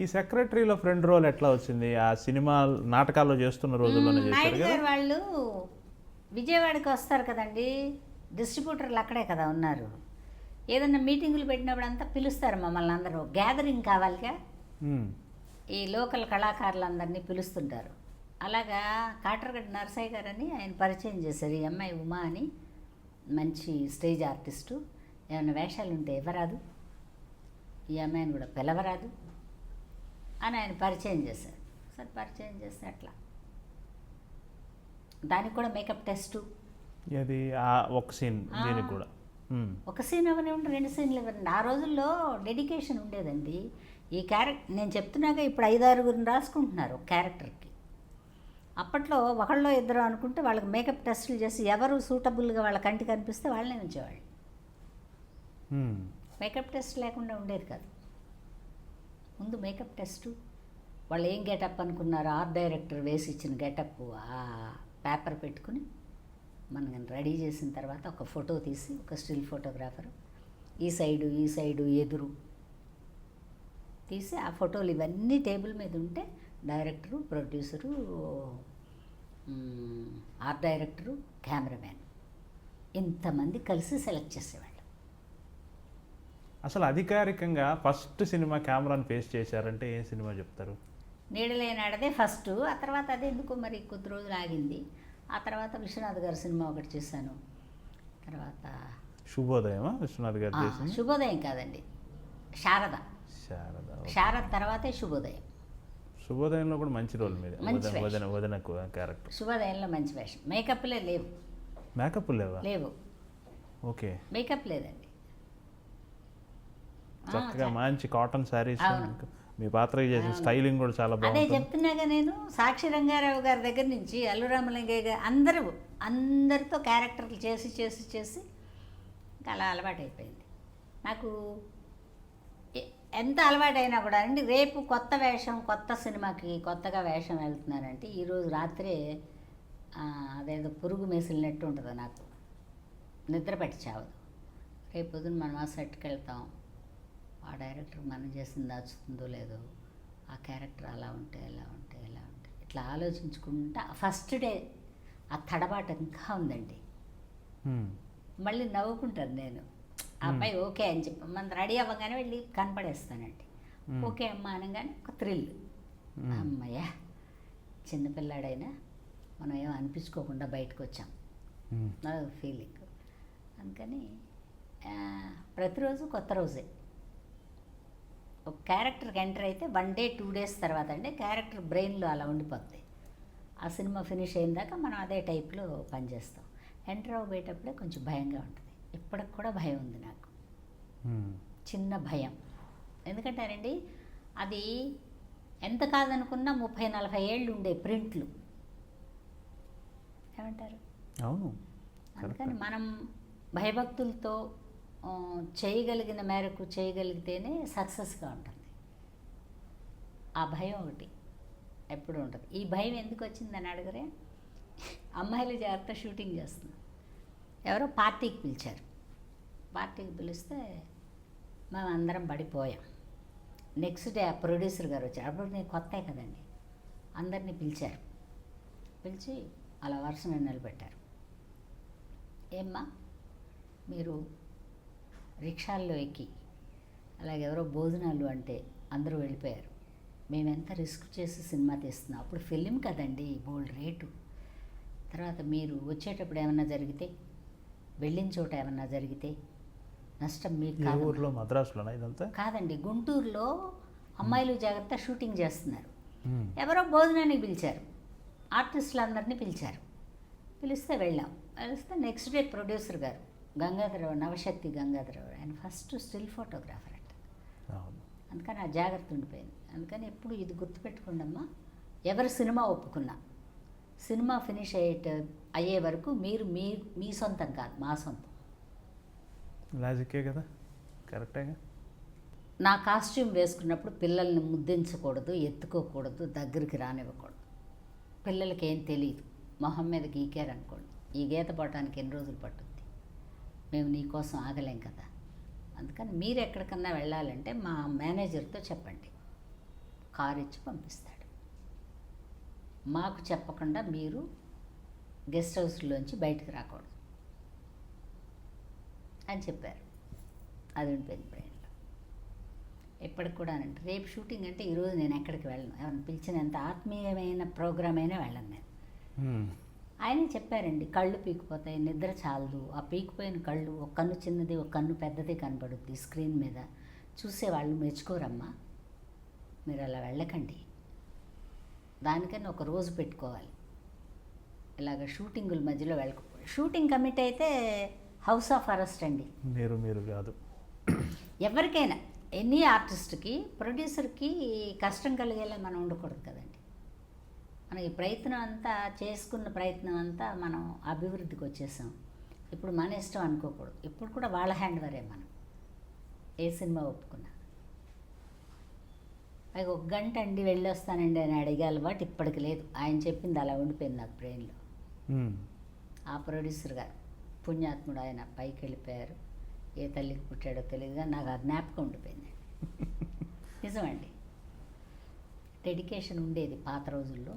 ఈ సెక్రటరీలో friend role ఎట్లా వచ్చింది? ఆ సినిమా నాటకాల్లో చేస్తున్న రోజుల్లోనే చేశారు నాయుడు కదా? గారు వాళ్ళు విజయవాడకి వస్తారు కదండి, డిస్ట్రిబ్యూటర్లు అక్కడే కదా ఉన్నారు. ఏదన్నా మీటింగులు పెట్టినప్పుడు అంతా పిలుస్తారు మమ్మల్ని, అందరూ గ్యాదరింగ్ కావాలిగా, మ్మ్. ఈ లోకల్ కళాకారులందరినీ పిలుస్తుంటారు. అలాగా కాటరగడ్డ నరసయ్య గారని ఆయన పరిచయం చేశారు. ఈ అమ్మాయి ఉమా అని మంచి స్టేజ్ ఆర్టిస్టు, ఏమైనా వేషాలు ఉంటే ఇవ్వరాదు, ఈ అమ్మాయిని కూడా పిలవరాదు అని ఆయన పరిచయం చేశారు. సరే పరిచయం చేస్తే అట్లా దానికి కూడా మేకప్ టెస్టు, అది ఆ ఒక సీన్ దీనికి కూడా. మ్మ్. ఒక సీన్ ఇవ్వనివ్వండి, 2 సీన్లు ఇవ్వండి. ఆ రోజుల్లో డెడికేషన్ ఉండేదండి. ఈ క్యారెక్టర్ నేను చెప్తున్నాక ఇప్పుడు 5-6 రాసుకుంటున్నారు ఒక క్యారెక్టర్కి. అప్పట్లో ఒకళ్ళో ఇద్దరు అనుకుంటే వాళ్ళకి మేకప్ టెస్టులు చేసి ఎవరు సూటబుల్గా వాళ్ళ కంటికి కనిపిస్తే వాళ్ళనే ఉంచేవాళ్ళు. మ్మ్. మేకప్ టెస్ట్ లేకుండా ఉండేది కాదు. ముందు మేకప్ టెస్టు, వాళ్ళు ఏం గెటప్ అనుకున్నారు, ఆర్ట్ డైరెక్టర్ వేసి ఇచ్చిన గెటప్ ఆ పేపర్ పెట్టుకుని మనం రెడీ చేసిన తర్వాత ఒక ఫోటో తీసి, ఒక స్టిల్ ఫోటోగ్రాఫర్ ఈ సైడు ఎదురు తీసి ఆ ఫోటోలు ఇవన్నీ టేబుల్ మీద ఉంటే director, producer, art director, cameraman ఇంతమంది కలిసి సెలెక్ట్ చేసేవాళ్ళు. అసలు అధికారికంగా ఫస్ట్ సినిమా కెమెరాని ఫేస్ చేశారంటే ఏ సినిమా చెప్తారు? నీడలేనాడదే ఫస్ట్. ఆ తర్వాత అది ఎందుకో మరి కొద్ది రోజులు ఆగింది. ఆ తర్వాత విశ్వనాథ్ గారి సినిమా ఒకటి చేశాను. తర్వాత శుభోదయమా విశ్వనాథ్ గారు చేసింది? శుభోదయం కాదండి, శారద. శారద. శారద తర్వాతే శుభోదయం. శుభోదయంలో కూడా మంచి రోల్ మీద, మంచి వేషం. వదన వదన క్యారెక్టర్. శుభోదయంలో మంచి వేషం. మేకప్లే లేవు. మేకప్ లేవా? లేవు, ఓకే. మేకప్ లేదండి. చక్కగా మంచి కాటన్ శారీస్. అవును. మీ పాత్ర చేసిన స్టైలింగ్ కూడా చాలా అదే బాగుంది. చెప్తున్నాగా నేను, సాక్షి రంగారావు గారి దగ్గర నుంచి అల్లు రామలింగయ్య గారు అందరితో క్యారెక్టర్లు చేసి చేసి చేసి ఇంకా అలా అలవాటైపోయింది నాకు. ఎంత అలవాటైనా కూడా అండి, రేపు కొత్త వేషం, కొత్త సినిమాకి కొత్తగా వేషం వెళ్తున్నానంటే ఈరోజు రాత్రే అదేదో పురుగు మేసిలినట్టు ఉంటుంది నాకు, నిద్ర పట్టి చావదు. రేపు పొద్దున మనం ఆ సెట్కి వెళ్తాం, ఆ డైరెక్టర్ మనం చేసింది దాచుతుందో లేదో, ఆ క్యారెక్టర్ అలా ఉంటే ఎలా ఉంటే ఎలా ఉంటే ఇట్లా ఆలోచించుకుంటా ఫస్ట్ డే ఆ తడబాటు ఇంకా ఉందండి. మళ్ళీ నవ్వుకుంటాను నేను, ఆ అబ్బాయి ఓకే అని చెప్పి మనం రెడీ అవ్వగానే వెళ్ళి కనపడేస్తానండి. ఓకే అమ్మ అనగానే ఒక థ్రిల్, అమ్మయ్య చిన్నపిల్లాడైనా మనం ఏమో అనిపించుకోకుండా బయటకు వచ్చాం, నా ఫీలింగ్. అందుకని ప్రతిరోజు కొత్త రోజే. ఒక క్యారెక్టర్కి ఎంటర్ అయితే 1 డే 2 డేస్ తర్వాత అంటే క్యారెక్టర్ బ్రెయిన్లో అలా ఉండిపోద్ది. ఆ సినిమా ఫినిష్ అయిన దాకా మనం అదే టైప్లో పనిచేస్తాం. ఎంటర్ అవ్వబోయేటప్పుడే కొంచెం భయంగా ఉంటుంది. ఇప్పటికి కూడా భయం ఉంది నాకు, చిన్న భయం. ఎందుకంటేనండి అది ఎంత కాదనుకున్నా 30-40 ఏళ్ళు ఉండే ప్రింట్లు, ఏమంటారు? అవును. అందుకని మనం భయభక్తులతో చేయగలిగిన మేరకు చేయగలిగితేనే సక్సెస్గా ఉంటుంది. ఆ భయం ఒకటి ఎప్పుడు ఉంటుంది. ఈ భయం ఎందుకు వచ్చిందని అడగరే, అమ్మాయిలు జాగ్రత్త షూటింగ్ చేస్తున్నాం, ఎవరో పార్టీకి పిలిచారు. పార్టీకి పిలిస్తే మేము అందరం పడిపోయాం. నెక్స్ట్ డే ఆ ప్రొడ్యూసర్ గారు వచ్చారు. అప్పుడు నేను కొత్త కదండి, అందరినీ పిలిచారు. పిలిచి అలా వరుసను నిలబెట్టారు. ఏమ్మా మీరు రిక్షాల్లో ఎక్కి అలాగే ఎవరో భోజనాలు అంటే అందరూ వెళ్ళిపోయారు, మేము ఎంత రిస్క్ చేసి సినిమా తీస్తున్నాం, అప్పుడు ఫిలిం కదండి బోల్డ్ రేటు. తర్వాత మీరు వచ్చేటప్పుడు ఏమన్నా జరిగితే, వెళ్ళిన చోట ఏమన్నా జరిగితే నష్టం మీకు కాదు. ఊర్లో మద్రాసులోనా ఇదంతా? కాదండి, గుంటూరులో అమ్మాయిలు జాగ్రత్త షూటింగ్ చేస్తున్నారు. ఎవరో భోజనానికి పిలిచారు, ఆర్టిస్టులు అందరినీ పిలిచారు. పిలిస్తే వెళ్ళాం. పిలిస్తే నెక్స్ట్ డే ప్రొడ్యూసర్ గారు గంగాధరరావు, నవశక్తి గంగాధరరావు, ఆయన ఫస్ట్ స్టిల్ ఫోటోగ్రాఫర్ అంట. అందుకని ఆ జాగ్రత్త ఉండిపోయింది. అందుకని ఎప్పుడు ఇది గుర్తుపెట్టుకోండమ్మా, ఎవరు సినిమా ఒప్పుకున్నా సినిమా ఫినిష్ అయ్యే వరకు మీరు మీ సొంతం కాదు, మా సొంతం. లాజికే కదా, కరెక్టేగా. నా కాస్ట్యూమ్ వేసుకున్నప్పుడు పిల్లల్ని ముద్దించకూడదు, ఎత్తుకోకూడదు, దగ్గరికి రానివ్వకూడదు. పిల్లలకి ఏం తెలియదు, మొహం మీద గీకారనుకోండి, ఈ గీత పడటానికి ఎన్ని రోజులు పట్టుద్ది, మేము నీకోసం ఆగలేం కదా. అందుకని మీరు ఎక్కడికన్నా వెళ్ళాలంటే మా మేనేజర్తో చెప్పండి, కారు ఇచ్చి పంపిస్తాడు. మాకు చెప్పకుండా మీరు గెస్ట్ హౌస్లోంచి బయటకు రాకూడదు అని చెప్పారు. అది ఉండిపోయింది బ్రెయిన్లో. ఎప్పటికి కూడా అంటే రేపు షూటింగ్ అంటే ఈరోజు నేను ఎక్కడికి వెళ్ళను, ఎవరిని పిలిచినంత ఆత్మీయమైన ప్రోగ్రామ్ అయినా వెళ్ళను నేను. ఆయనే చెప్పారండి, కళ్ళు పీకిపోతాయి, నిద్ర చాలదు, ఆ పీకిపోయిన కళ్ళు ఒక కన్ను చిన్నది ఒక కన్ను పెద్దది కనపడుద్ది స్క్రీన్ మీద, చూసేవాళ్ళు మెచ్చుకోరమ్మా, మీరు అలా వెళ్ళకండి, దానికని ఒక రోజు పెట్టుకోవాలి, ఇలాగ షూటింగుల మధ్యలో వెళ్ళకపోయి. షూటింగ్ కమిట్ అయితే హౌస్ ఆఫ్ అరెస్ట్ అండి. మీరు కాదు, ఎవరికైనా ఎనీ ఆర్టిస్ట్కి ప్రొడ్యూసర్కి కష్టం కలిగేలా మనం ఉండకూడదు కదండి. మన ఈ ప్రయత్నం అంతా చేసుకున్న ప్రయత్నం అంతా మనం అభివృద్ధికి వచ్చేసాం, ఇప్పుడు మన ఇష్టం అనుకోకూడదు. ఇప్పుడు కూడా వాళ్ళ హ్యాండ్ వరే మనం ఏ సినిమా ఒప్పుకున్నా. పైగా 1 గంట అండి వెళ్ళొస్తానండి అని అడిగే అలవాటు ఇప్పటికి లేదు. ఆయన చెప్పింది అలా ఉండిపోయింది నాకు బ్రెయిన్లో. ఆ ప్రొడ్యూసర్ గారు పుణ్యాత్ముడు, ఆయన పైకి వెళ్ళిపోయారు, ఏ తల్లికి పుట్టాడో తెలియదుగా నాకు ఆ జ్ఞాపకం ఉండిపోయింది. నిజమండి, డెడికేషన్ ఉండేది పాత రోజుల్లో.